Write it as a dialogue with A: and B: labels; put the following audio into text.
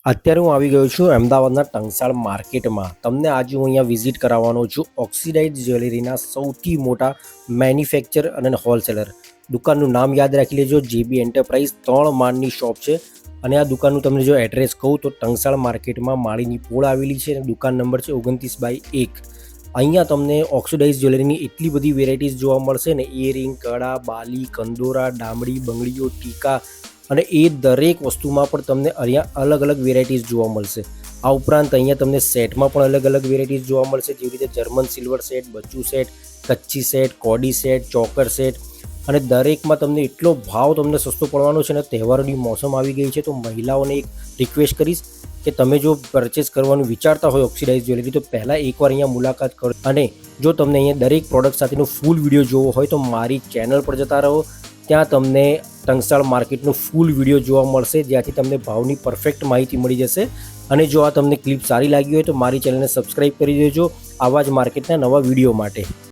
A: અત્યારે હું આવી ગયો છું અમદાવાદના ટંકસાળ માર્કેટમાં. તમને આજે હું અહીંયા વિઝિટ કરાવવાનો છું ઓક્સિડાઇઝ જ્વેલરીના સૌથી મોટા મેન્યુફેક્ચર અને હોલસેલર. દુકાનનું નામ યાદ રાખી લેજો, જેબી એન્ટરપ્રાઇઝ 3 માળની શોપ છે. અને આ દુકાનનું તમને જો એડ્રેસ કહું તો ટંકસાળ માર્કેટમાં માળીની પોળ આવેલી છે અને દુકાન નંબર છે 29/1. અહીંયા તમને ઓક્સિડાઇઝ જ્વેલરીની એટલી બધી વેરાયટીઝ જોવા મળશે ને, ઇયરિંગ, કડા, બાલી, કંદોરા, ડામડી, બંગડીઓ, ટીકા અને એ દરેક વસ્તુમાં પણ તમને અહીંયા અલગ અલગ વેરાયટીઝ જોવા મળશે. આ ઉપરાંત અહીંયા તમને સેટમાં પણ અલગ અલગ વેરાયટીઝ જોવા મળશે, જેવી રીતે જર્મન સિલ્વર સેટ, બચ્ચું સેટ, કચ્છી સેટ, કોડી સેટ, ચોકર સેટ. અને દરેકમાં તમને એટલો ભાવ તમને સસ્તો પડવાનો છે ને. તહેવારોની મોસમ આવી ગઈ છે તો મહિલાઓને એક રિક્વેસ્ટ કરીશ કે તમે જો પરચેસ કરવાનું વિચારતા હોય ઓક્સિડાઇઝ જ્વેલરી, તો પહેલાં એકવાર અહીંયા મુલાકાત કરો. અને જો તમને અહીંયા દરેક પ્રોડક્ટ સાથેનો ફૂલ વિડીયો જોવો હોય તો મારી ચેનલ પર જતા રહો. ત્યાં તમને ટંકસાળ માર્કેટનો ફૂલ વિડીયો જોવા મળશે, જ્યાંથી તમને ભાવની પરફેક્ટ માહિતી મળી જશે. અને જો આ તમને ક્લિપ સારી લાગી હોય તો મારી ચેનલને સબસ્ક્રાઈબ કરી દેજો આવા જ માર્કેટના નવા વિડીયો માટે.